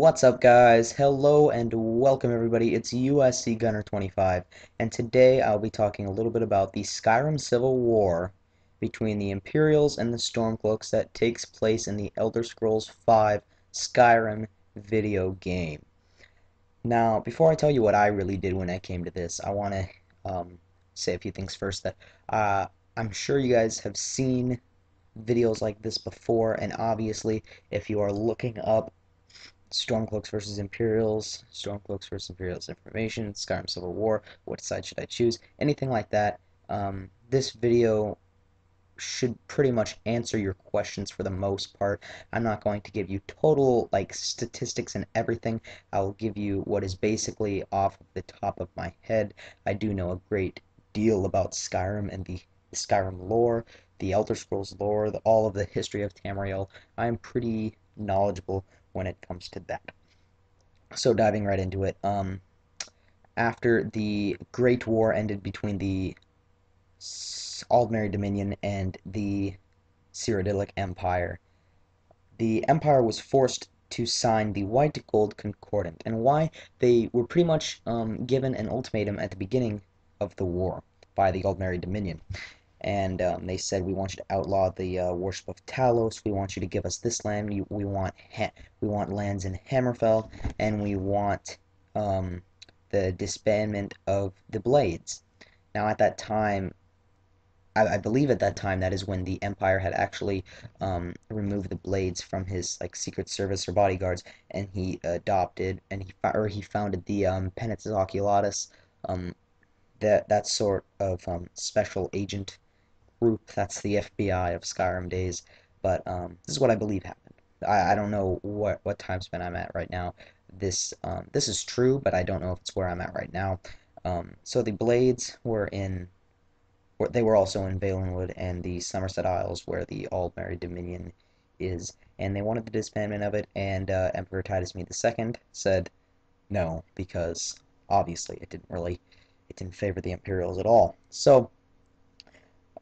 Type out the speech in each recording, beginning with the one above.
What's up, guys? Hello and welcome, everybody. It's USC Gunner 25, and today I'll be talking a little bit about the Skyrim Civil War between the Imperials and the Stormcloaks that takes place in the Elder Scrolls V Skyrim video game. Now, before I tell you what I really did when I came to this, I want to say a few things first. That I'm sure you guys have seen videos like this before, and obviously, if you are looking up Stormcloaks versus Imperials, Stormcloaks versus Imperials information, Skyrim Civil War, what side should I choose, anything like that. This video should pretty much answer your questions for the most part. I'm not going to give you total statistics and everything. I'll give you what is basically off of the top of my head. I do know a great deal about Skyrim and the Skyrim lore, the Elder Scrolls lore, all of the history of Tamriel. I'm pretty knowledgeable when it comes to that. So diving right into it, after the Great War ended between the Aldmeri Dominion and the Cyrodiilic Empire, the Empire was forced to sign the White-Gold Concordat. And why? They were pretty much given an ultimatum at the beginning of the war by the Aldmeri Dominion. And they said, we want you to outlaw the worship of Talos. We want you to give us this land. We want lands in Hammerfell, and we want the disbandment of the Blades. Now, at that time, I believe at that time that is when the Empire had actually removed the Blades from his Secret Service or bodyguards, and he adopted and he founded the Penance Oculatus, that sort of special agent group. That's the FBI of Skyrim days. But this is what I believe happened. I don't know what time span I'm at right now. This is true, but I don't know if it's where I'm at right now. So the Blades were they were also in Valenwood and the Somerset Isles, where the Aldmeri Dominion is, and they wanted the disbandment of it. And Emperor Titus Me II said no, because obviously it didn't favor the Imperials at all. So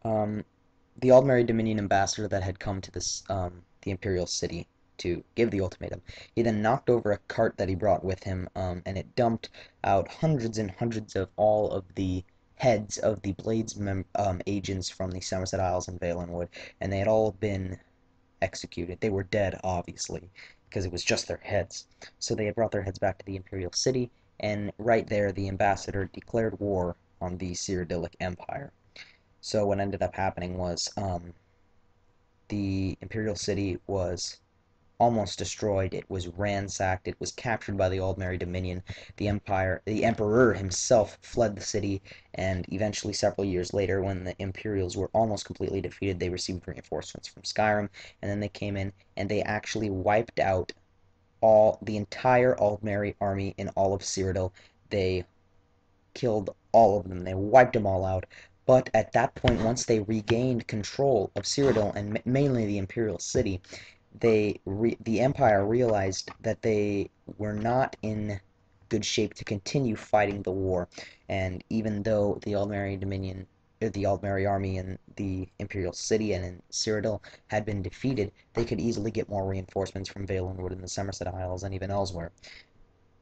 the Aldmeri Dominion ambassador that had come to the Imperial city to give the ultimatum, he then knocked over a cart that he brought with him, and it dumped out hundreds and hundreds of all of the heads of the Blades agents from the Somerset Isles and Valenwood, and they had all been executed. They were dead, obviously, because it was just their heads. So they had brought their heads back to the Imperial city, and right there the ambassador declared war on the Cyrodiilic Empire. So what ended up happening was the Imperial city was almost destroyed. It was ransacked. It was captured by the Aldmeri Dominion. The Emperor himself fled the city, and eventually, several years later, when the Imperials were almost completely defeated, they received reinforcements from Skyrim, and then they came in and they actually wiped out the entire Aldmeri army in all of Cyrodiil. They killed all of them. They wiped them all out. But at that point, once they regained control of Cyrodiil and mainly the Imperial city, the Empire realized that they were not in good shape to continue fighting the war. And even though the Aldmeri Dominion, the Aldmeri army in the Imperial city and in Cyrodiil had been defeated, they could easily get more reinforcements from Valenwood and the Somerset Isles and even elsewhere.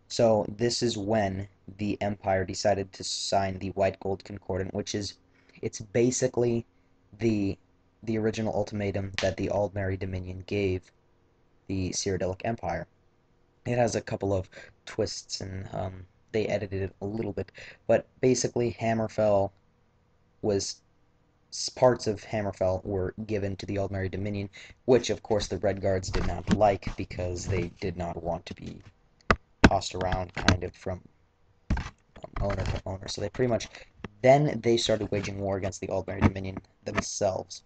So this is when the Empire decided to sign the White-Gold Concordat, it's basically the original ultimatum that the Aldmeri Dominion gave the Cyrodiilic Empire. It has a couple of twists, and they edited it a little bit, but basically parts of Hammerfell were given to the Aldmeri Dominion, which of course the Red Guards did not like, because they did not want to be tossed around kind of from owner to owner. So then they started waging war against the Aldmeri Dominion themselves.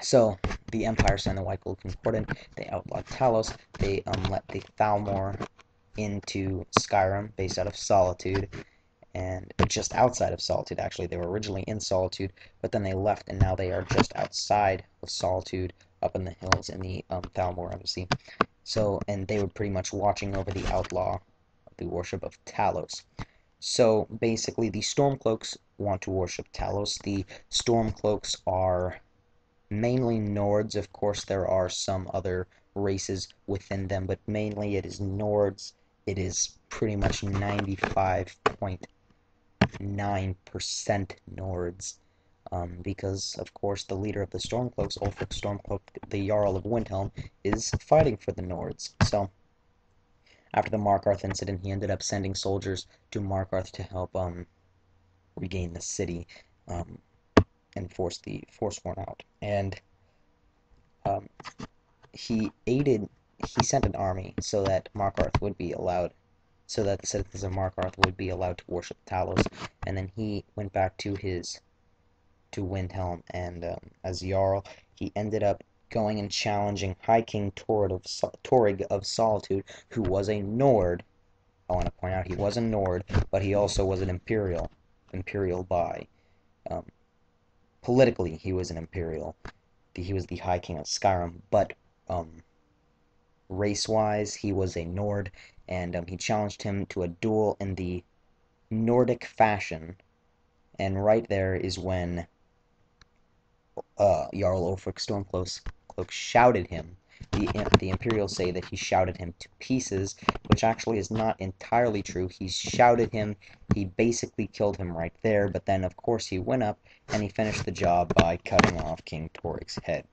So the Empire signed the White-Gold Concordat. They outlawed Talos. They let the Thalmor into Skyrim, based out of Solitude, and just outside of Solitude. Actually, they were originally in Solitude, but then they left, and now they are just outside of Solitude, up in the hills in the Thalmor Embassy. So, and they were pretty much watching over the outlaw of the worship of Talos. So basically, the Stormcloaks want to worship Talos. The Stormcloaks are mainly Nords. Of course, there are some other races within them, but mainly it is Nords. It is pretty much 95.9% Nords. Because, of course, the leader of the Stormcloaks, Ulfric Stormcloak, the Jarl of Windhelm, is fighting for the Nords. So, after the Markarth incident, he ended up sending soldiers to Markarth to help regain the city um, and force the Forsworn out. And um, he sent an army so that Markarth would be allowed, so that the citizens of Markarth would be allowed to worship Talos. And then he went back to Windhelm, and as Jarl, he ended up going and challenging High King Torrig of Solitude, who was a Nord. I want to point out he was a Nord, but he also was an Imperial by um, politically he was an Imperial. He was the High King of Skyrim, but race-wise he was a Nord, and he challenged him to a duel in the Nordic fashion. And right there is when Jarl Ulfric Stormcloaks shouted him. The Imperials say that he shouted him to pieces, which actually is not entirely true. He shouted him, he basically killed him right there, but then of course he went up and he finished the job by cutting off King Torrig's head.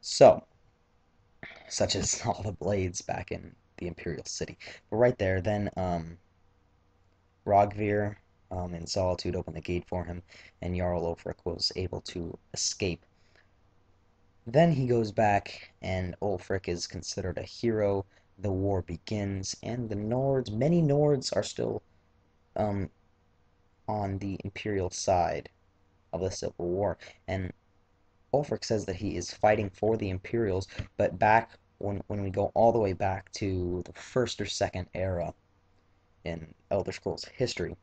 So, such as all the blades back in the Imperial city. But right there, then Rogvir in Solitude opened the gate for him, and Jarl Ulfric was able to escape. Then he goes back, and Ulfric is considered a hero. The war begins, and many Nords are still um, on the Imperial side of the Civil War. And Ulfric says that he is fighting for the Imperials, but back when we go all the way back to the first or second era in Elder Scrolls history,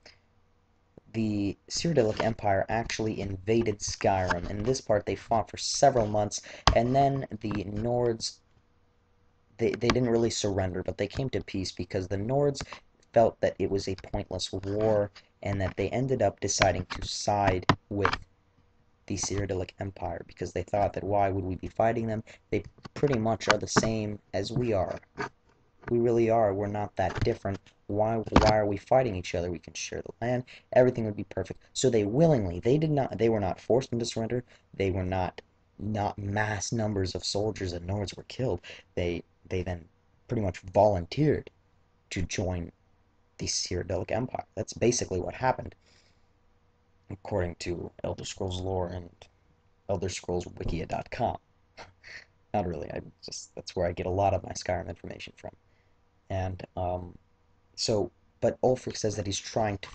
the Cyrodiilic Empire actually invaded Skyrim. In this part, they fought for several months, and then the Nords, they didn't really surrender, but they came to peace because the Nords felt that it was a pointless war, and that they ended up deciding to side with the Cyrodiilic Empire, because they thought that why would we be fighting them? They pretty much are the same as we are. We really are. We're not that different. Why are we fighting each other? We can share the land. Everything would be perfect. So they willingly, they were not forced into surrender. They were not mass numbers of soldiers and Nords were killed. They then pretty much volunteered to join the Cyrodiilic Empire. That's basically what happened, according to Elder Scrolls lore and ElderScrollsWikia.com. Not really. That's where I get a lot of my Skyrim information from. And but Ulfric says that he's trying to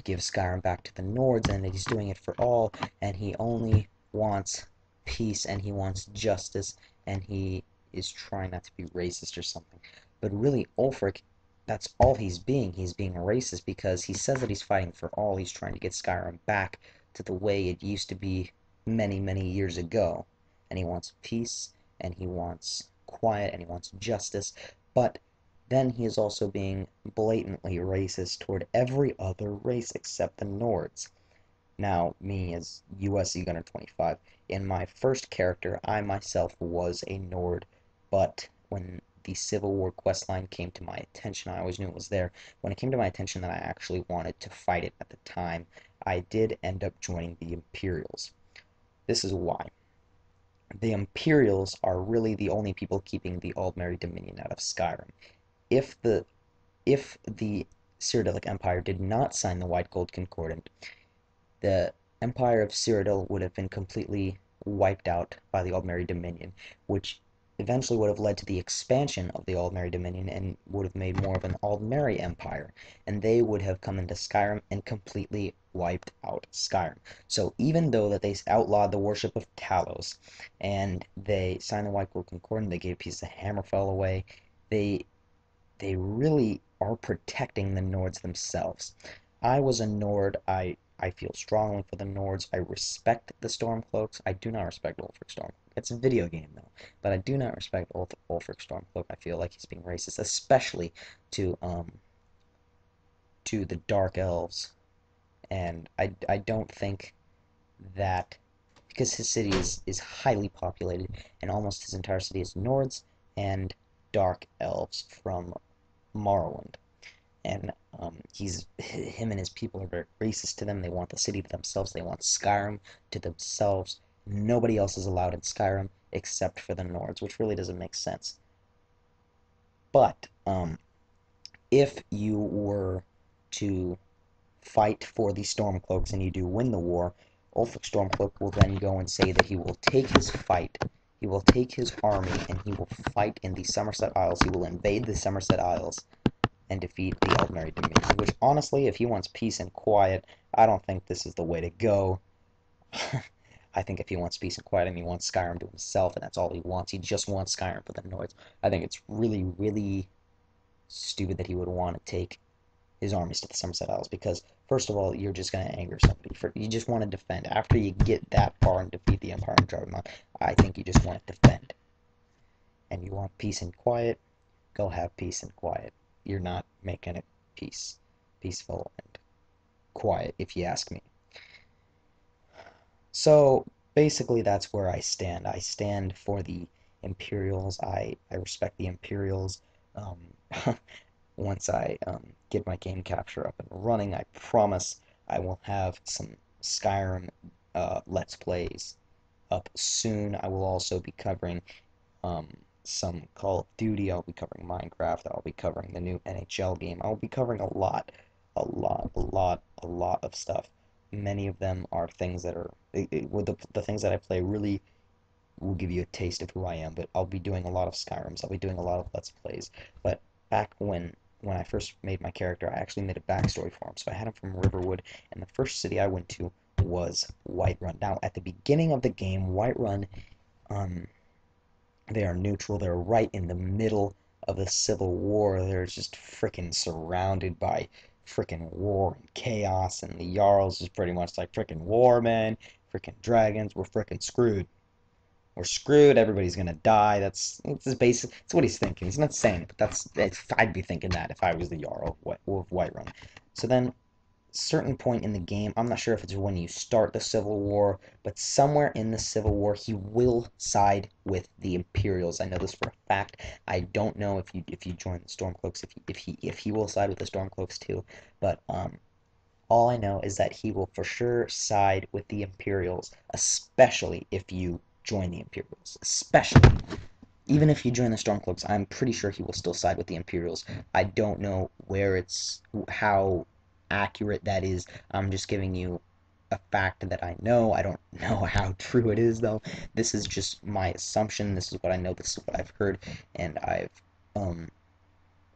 give Skyrim back to the Nords, and that he's doing it for all, and he only wants peace, and he wants justice, and he is trying not to be racist or something. But really, Ulfric, that's all he's being. He's being racist because he says that he's fighting for all. He's trying to get Skyrim back to the way it used to be many, many years ago. And he wants peace, and he wants quiet, and he wants justice. But then he is also being blatantly racist toward every other race except the Nords. Now, me as USC Gunner 25, in my first character, I myself was a Nord, but when the Civil War questline came to my attention, I always knew it was there. When it came to my attention that I actually wanted to fight it at the time, I did end up joining the Imperials. This is why. The Imperials are really the only people keeping the Aldmeri Dominion out of Skyrim. If the Cyrodiilic Empire did not sign the White-Gold Concordat, the Empire of Cyrodiil would have been completely wiped out by the Aldmeri Dominion, which eventually would have led to the expansion of the Aldmeri Dominion and would have made more of an Aldmeri Empire, and they would have come into Skyrim and completely wiped out Skyrim. So even though that they outlawed the worship of Talos, and they signed the White-Gold Concordat, they gave a piece of Hammerfell away, they really are protecting the Nords themselves. I was a Nord. I feel strongly for the Nords. I respect the Stormcloaks. I do not respect Ulfric Stormcloak. It's a video game, though. But I do not respect Ulfric Stormcloak. I feel like he's being racist, especially to the Dark Elves. And I don't think that because his city is highly populated, and almost his entire city is Nords and Dark Elves from Morrowind. And him and his people are very racist to them. They want the city to themselves. They want Skyrim to themselves. Nobody else is allowed in Skyrim except for the Nords, which really doesn't make sense. But if you were to fight for the Stormcloaks and you do win the war, Ulfric Stormcloak will then go and say that he will take his fight, he will take his army, and he will fight in the Somerset Isles. He will invade the Somerset Isles and defeat the Eldmeri Dominion, which honestly, if he wants peace and quiet, I don't think this is the way to go. I think if he wants peace and quiet and he wants Skyrim to himself and that's all he wants, he just wants Skyrim for the Nords, I think it's really, really stupid that he would want to take his armies to the Somerset Isles because, first of all, you're just going to anger somebody. You just want to defend. After you get that far and defeat the Empire and drive them out, I think you just want to defend. And you want peace and quiet, go have peace and quiet. You're not making it peaceful and quiet, if you ask me. So basically, that's where I stand. I stand for the Imperials. I respect the Imperials. Um, Once I get my game capture up and running, I promise I will have some Skyrim Let's Plays up soon. I will also be covering um, some Call of Duty. I'll be covering Minecraft. I'll be covering the new NHL game. I'll be covering a lot of stuff. Many of them are things that are with the things that I play really will give you a taste of who I am. But I'll be doing a lot of Skyrims. I'll be doing a lot of Let's Plays. But back when I first made my character, I actually made a backstory for him. So I had him from Riverwood, and the first city I went to was Whiterun. Now, at the beginning of the game, Whiterun, um, they are neutral. They're right in the middle of the Civil War. They're just freaking surrounded by freaking war and chaos, and the Jarls is pretty much like freaking war, man. Freaking dragons. We're freaking screwed. We're screwed. Everybody's gonna die. It's his basic. It's what he's thinking. He's not saying it, but I'd be thinking that if I was the Jarl of Whiterun. So then, certain point in the game, I'm not sure if it's when you start the Civil War, but somewhere in the Civil War, he will side with the Imperials. I know this for a fact. I don't know if you join the Stormcloaks, if he will side with the Stormcloaks too, but all I know is that he will for sure side with the Imperials, especially if you join the Imperials. Especially. Even if you join the Stormcloaks, I'm pretty sure he will still side with the Imperials. I don't know how accurate that is. I'm just giving you a fact that I know. I don't know how true it is, though. This is just my assumption. This is what I know. This is what I've heard, and um,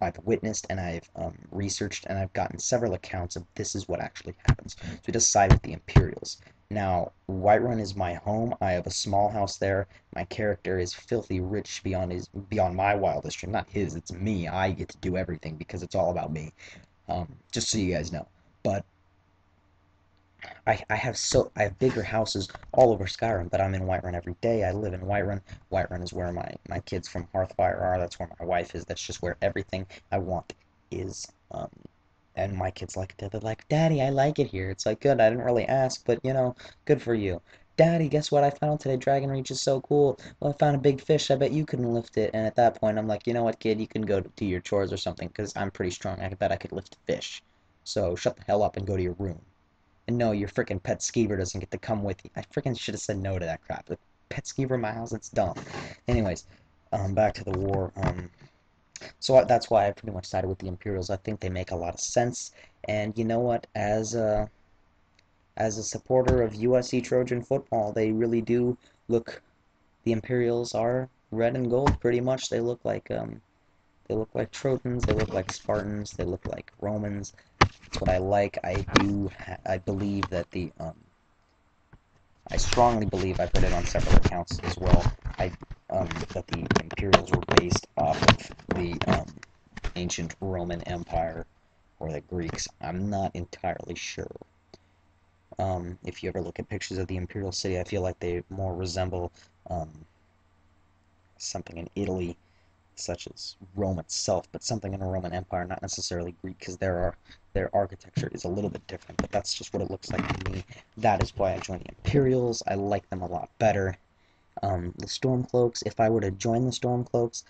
I've witnessed and I've researched and I've gotten several accounts of this is what actually happens. So he does side with the Imperials. Now, Whiterun is my home. I have a small house there. My character is filthy rich beyond my wildest dream. Not his, it's me. I get to do everything because it's all about me. Just so you guys know. But I have bigger houses all over Skyrim, but I'm in Whiterun every day. I live in Whiterun. Whiterun is where my kids from Hearthfire are. That's where my wife is. That's just where everything I want is. And my kids like it. They're like, Daddy, I like it here. It's like, good. I didn't really ask, but good for you. Daddy, guess what I found today? Dragon Reach is so cool. Well, I found a big fish. I bet you couldn't lift it. And at that point, I'm like, you know what, kid? You can go do your chores or something, because I'm pretty strong. I bet I could lift a fish. So shut the hell up and go to your room. And no, your freaking pet skeever doesn't get to come with you. I freaking should have said no to that crap. The pet skeever in my house, it's dumb. Anyways, back to the war. So that's why I pretty much sided with the Imperials. I think they make a lot of sense. And you know what? As a supporter of USC Trojan football, they really do look. The Imperials are red and gold, pretty much. They look like Trojans. They look like Spartans. They look like Romans. That's what I like. I believe that I strongly believe, I've read it on several accounts as well, that the Imperials were based off of the ancient Roman Empire or the Greeks. I'm not entirely sure. If you ever look at pictures of the Imperial City, I feel like they more resemble something in Italy, such as Rome itself, but something in the Roman Empire, not necessarily Greek, because there are their architecture is a little bit different, but that's just what it looks like to me. That is why I joined the Imperials. I like them a lot better. The Stormcloaks, if I were to join the Stormcloaks,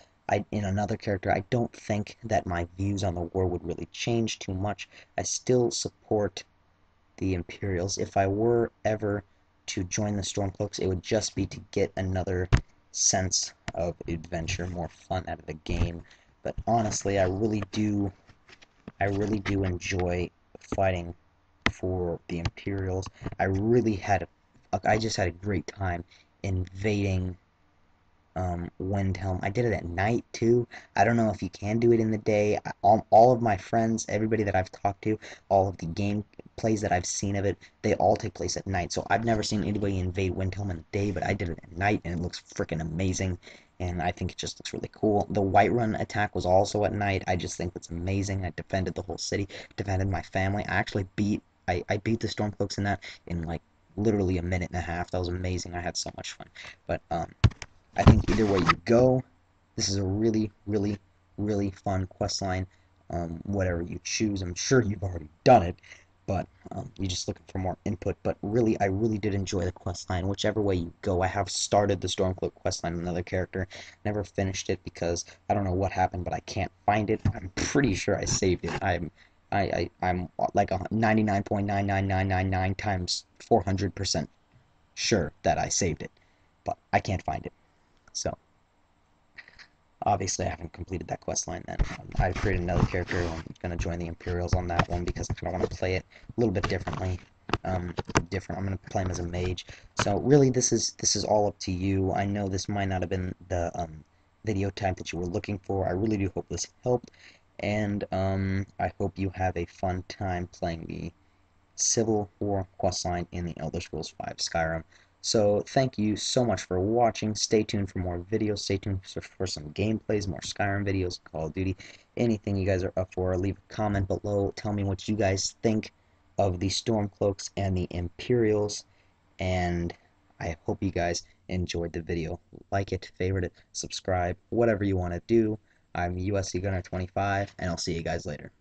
in another character, I don't think that my views on the war would really change too much. I still support the Imperials. If I were ever to join the Stormcloaks, it would just be to get another sense of adventure, more fun out of the game. But honestly, I really do enjoy fighting for the Imperials. I just had a great time invading Windhelm. I did it at night too. I don't know if you can do it in the day. All of my friends, everybody that I've talked to, all of the game plays that I've seen of it, they all take place at night. So I've never seen anybody invade Windhelm in the day, but I did it at night, and it looks freaking amazing. And I think it just looks really cool. The Whiterun attack was also at night. I just think that's amazing. I defended the whole city, defended my family. I beat the Stormcloaks in that in like literally a minute and a half. That was amazing. I had so much fun. But I think either way you go, this is a really, really, really fun quest line. Whatever you choose, I'm sure you've already done it, but you're just looking for more input. But really, I really did enjoy the quest line. Whichever way you go, I have started the Stormcloak quest line with another character, never finished it because I don't know what happened, but I can't find it. I'm pretty sure I saved it. I'm like a 99.99999 times 400% sure that I saved it, but I can't find it. So obviously I haven't completed that quest line then. I've created another character. I'm going to join the Imperials on that one because I kind of want to play it a little bit differently. I'm going to play him as a mage. So really, this is all up to you. I know this might not have been the video type that you were looking for. I really do hope this helped, and I hope you have a fun time playing the Civil War questline in the Elder Scrolls V Skyrim. So thank you so much for watching. Stay tuned for more videos. Stay tuned for some gameplays, more Skyrim videos, Call of Duty, anything you guys are up for. Leave a comment below. Tell me what you guys think of the Stormcloaks and the Imperials. And I hope you guys enjoyed the video. Like it, favorite it, subscribe, whatever you want to do. I'm USC Gunner 25, and I'll see you guys later.